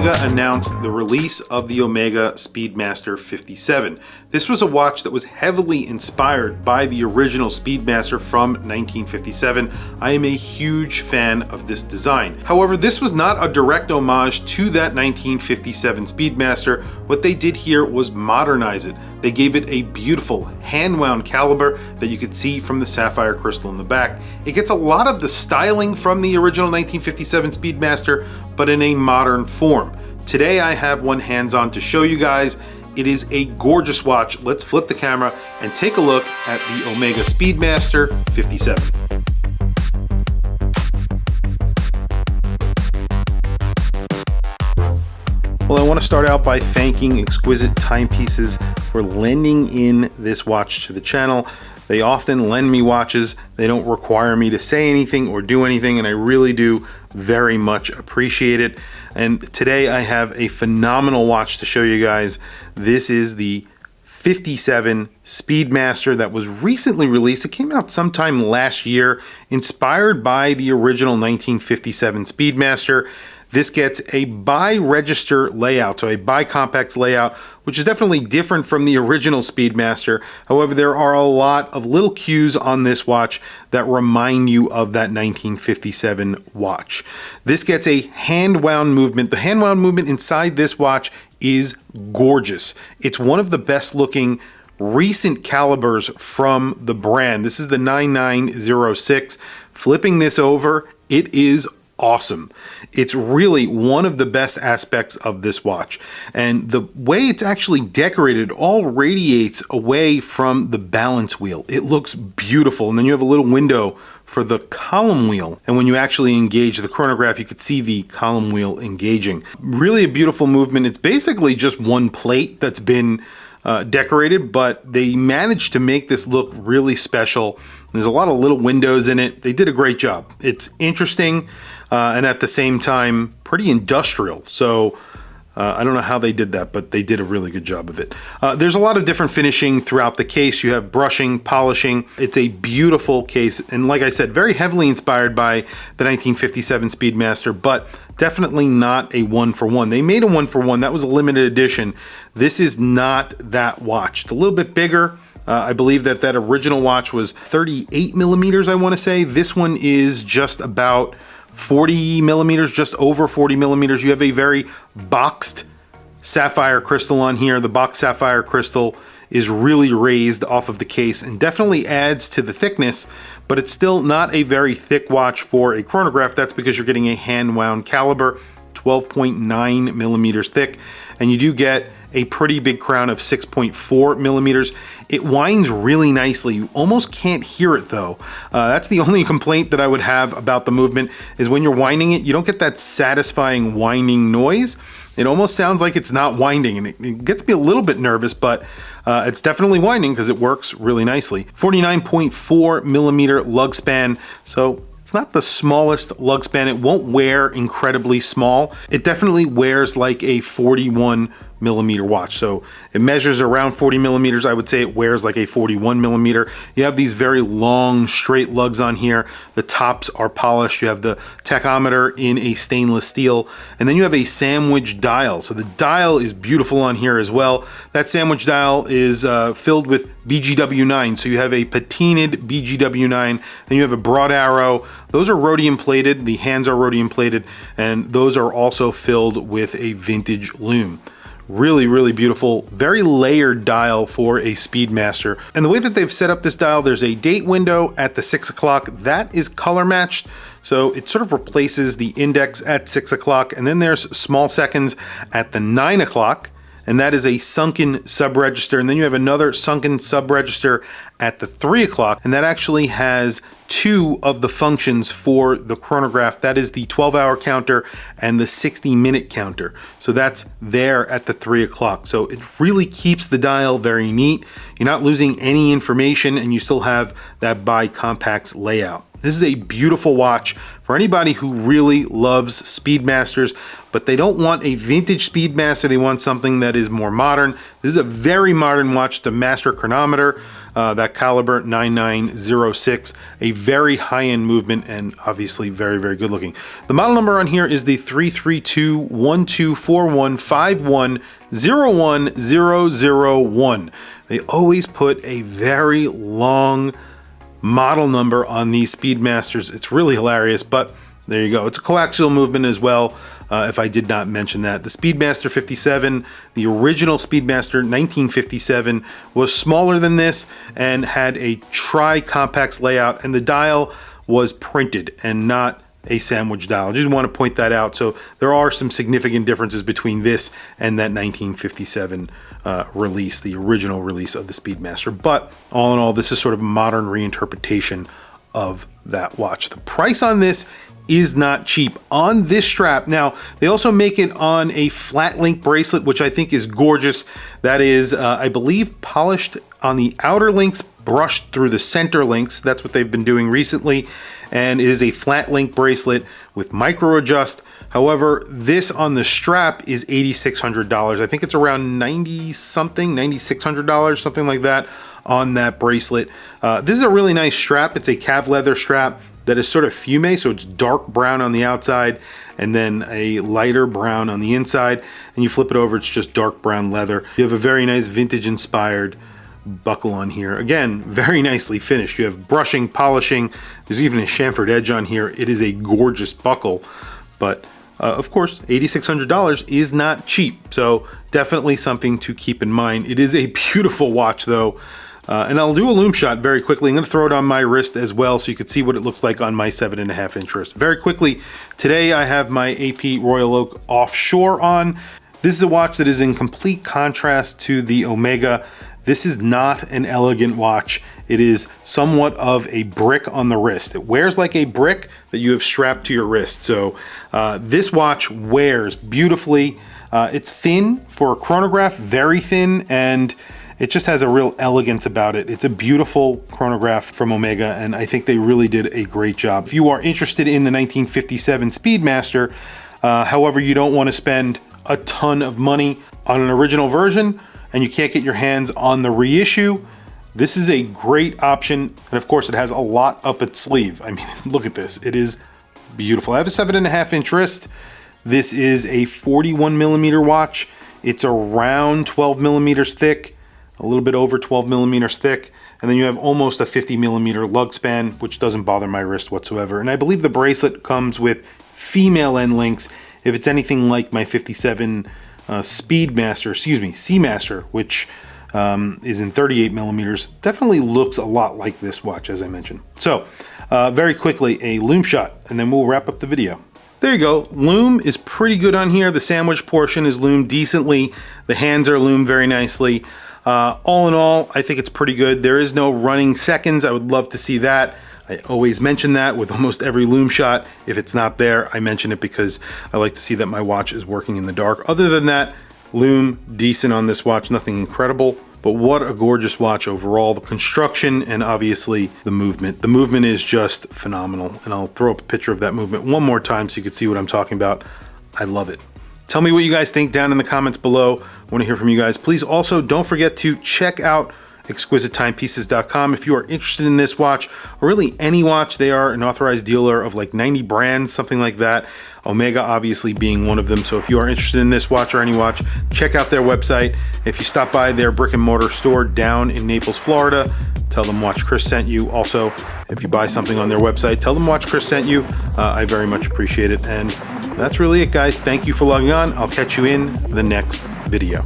Omega announced the release of the Omega Speedmaster 57. This was a watch that was heavily inspired by the original Speedmaster from 1957. I am a huge fan of this design. However, this was not a direct homage to that 1957 Speedmaster. What they did here was modernize it. They gave it a beautiful hand-wound caliber that you could see from the sapphire crystal in the back. It gets a lot of the styling from the original 1957 Speedmaster, but in a modern form. Today I have one hands-on to show you guys. It is a gorgeous watch. Let's flip the camera and take a look at the Omega Speedmaster 57. Well, I want to start out by thanking Exquisite Timepieces for lending in this watch to the channel. They often lend me watches. They don't require me to say anything or do anything, and I really do very much appreciate it. And today I have a phenomenal watch to show you guys. This is the 57 Speedmaster that was recently released. It came out sometime last year, inspired by the original 1957 Speedmaster. This gets a bi-register layout, so a bi-complex layout, which is definitely different from the original Speedmaster. However, there are a lot of little cues on this watch that remind you of that 1957 watch. This gets a hand-wound movement. The hand-wound movement inside this watch is gorgeous. It's one of the best looking recent calibers from the brand. This is the 9906. Flipping this over, it is awesome. It's really one of the best aspects of this watch, and the way it's actually decorated all radiates away from the balance wheel. It looks beautiful, and then you have a little window for the column wheel, and when you actually engage the chronograph, you could see the column wheel engaging. Really a beautiful movement. It's basically just one plate that's been decorated, but they managed to make this look really special. There's a lot of little windows in it. They did a great job. It's interesting and at the same time pretty industrial. So I don't know how they did that, but they did a really good job of it. There's a lot of different finishing throughout the case. You have brushing, polishing. It's a beautiful case, and like I said, very heavily inspired by the 1957 Speedmaster, but definitely not a one-for-one. They made a one-for-one. That was a limited edition. This is not that watch. It's a little bit bigger. I believe that original watch was 38 millimeters, I want to say. This one is just about 40 millimeters, just over 40 millimeters. You have a very boxed sapphire crystal on here. The boxed sapphire crystal is really raised off of the case and definitely adds to the thickness, but it's still not a very thick watch for a chronograph. That's because you're getting a hand-wound caliber, 12.9 millimeters thick, and you do get a pretty big crown of 6.4 millimeters. It winds really nicely. You almost can't hear it though. That's the only complaint that I would have about the movement, is when you're winding it, you don't get that satisfying winding noise. It almost sounds like it's not winding, and it gets me a little bit nervous, but it's definitely winding because it works really nicely. 49.4 millimeter lug span. So it's not the smallest lug span. It won't wear incredibly small. It definitely wears like a 41 millimeter watch. So it measures around 40 millimeters. I would say it wears like a 41 millimeter. You have these very long straight lugs on here. The tops are polished. You have the tachometer in a stainless steel, and then you have a sandwich dial. So the dial is beautiful on here as well. That sandwich dial is filled with BGW9. So you have a patinaed BGW9, then you have a broad arrow. Those are rhodium plated. The hands are rhodium plated, and those are also filled with a vintage lume. Really, really beautiful, very layered dial for a Speedmaster. And the way that they've set up this dial, there's a date window at the 6 o'clock. That is color matched. So it sort of replaces the index at 6 o'clock. And then there's small seconds at the 9 o'clock. And that is a sunken sub-register. And then you have another sunken sub-register at the 3 o'clock. And that actually has two of the functions for the chronograph. That is the 12-hour counter and the 60-minute counter. So that's there at the 3 o'clock. So it really keeps the dial very neat. You're not losing any information, and you still have that bi-complex layout. This is a beautiful watch for anybody who really loves Speedmasters, but they don't want a vintage Speedmaster. They want something that is more modern. This is a very modern watch. It's a master chronometer. that caliber 9906, a very high-end movement and obviously very, very good looking. The model number on here is the 332-1241-51-01001. They always put a very long model number on these Speedmasters. It's really hilarious, but there you go. It's a coaxial movement as well, if I did not mention that. The Speedmaster 57, the original Speedmaster 1957, was smaller than this and had a tri-complex layout, and the dial was printed and not a sandwich dial. I just want to point that out. So there are some significant differences between this and that 1957 release, the original release of the Speedmaster. But all in all, this is sort of a modern reinterpretation of that watch. The price on this is not cheap on this strap. Now, they also make it on a flat link bracelet, which I think is gorgeous. That is, I believe, polished on the outer links, brushed through the center links. That's what they've been doing recently. And it is a flat link bracelet with micro adjust. However, this on the strap is $8,600. I think it's around 90 something, $9,600, something like that on that bracelet. This is a really nice strap. It's a cav leather strap that is sort of fume, so it's dark brown on the outside and then a lighter brown on the inside. And you flip it over, it's just dark brown leather. You have a very nice vintage inspired buckle on here. Again, very nicely finished. You have brushing, polishing. There's even a chamfered edge on here. It is a gorgeous buckle, but of course, $8,600 is not cheap. So definitely something to keep in mind. It is a beautiful watch though. And I'll do a loom shot very quickly. I'm going to throw it on my wrist as well so you can see what it looks like on my 7.5 inch wrist. Very quickly, today I have my AP Royal Oak Offshore on. This is a watch that is in complete contrast to the Omega. This is not an elegant watch. It is somewhat of a brick on the wrist. It wears like a brick that you have strapped to your wrist. So this watch wears beautifully. It's thin for a chronograph, very thin, and it just has a real elegance about it. It's a beautiful chronograph from Omega, and I think they really did a great job. If you are interested in the 1957 Speedmaster, however, you don't want to spend a ton of money on an original version, and you can't get your hands on the reissue, this is a great option. And of course, it has a lot up its sleeve. I mean, look at this. It is beautiful. I have a 7.5 inch wrist. This is a 41 millimeter watch. It's around 12 millimeters thick, a little bit over 12 millimeters thick, and then you have almost a 50 millimeter lug span, which doesn't bother my wrist whatsoever. And I believe the bracelet comes with female end links. If it's anything like my 57 Seamaster, which is in 38 millimeters, definitely looks a lot like this watch, as I mentioned. So very quickly, a loom shot, and then we'll wrap up the video. There you go. Loom is pretty good on here. The sandwich portion is loomed decently. The hands are loomed very nicely. All in all, I think it's pretty good. There is no running seconds. I would love to see that. I always mention that with almost every loom shot. If it's not there, I mention it because I like to see that my watch is working in the dark. Other than that, loom decent on this watch, nothing incredible, but what a gorgeous watch overall. The construction and obviously the movement. The movement is just phenomenal. And I'll throw up a picture of that movement one more time so you can see what I'm talking about. I love it. Tell me what you guys think down in the comments below. I want to hear from you guys. Please also don't forget to check out exquisitetimepieces.com if you are interested in this watch, or really any watch. They are an authorized dealer of like 90 brands, something like that. Omega obviously being one of them. So if you are interested in this watch or any watch, check out their website. If you stop by their brick and mortar store down in Naples, Florida, tell them Watch Chris sent you. Also, if you buy something on their website, tell them Watch Chris sent you. I very much appreciate it. And that's really it, guys. Thank you for logging on. I'll catch you in the next video.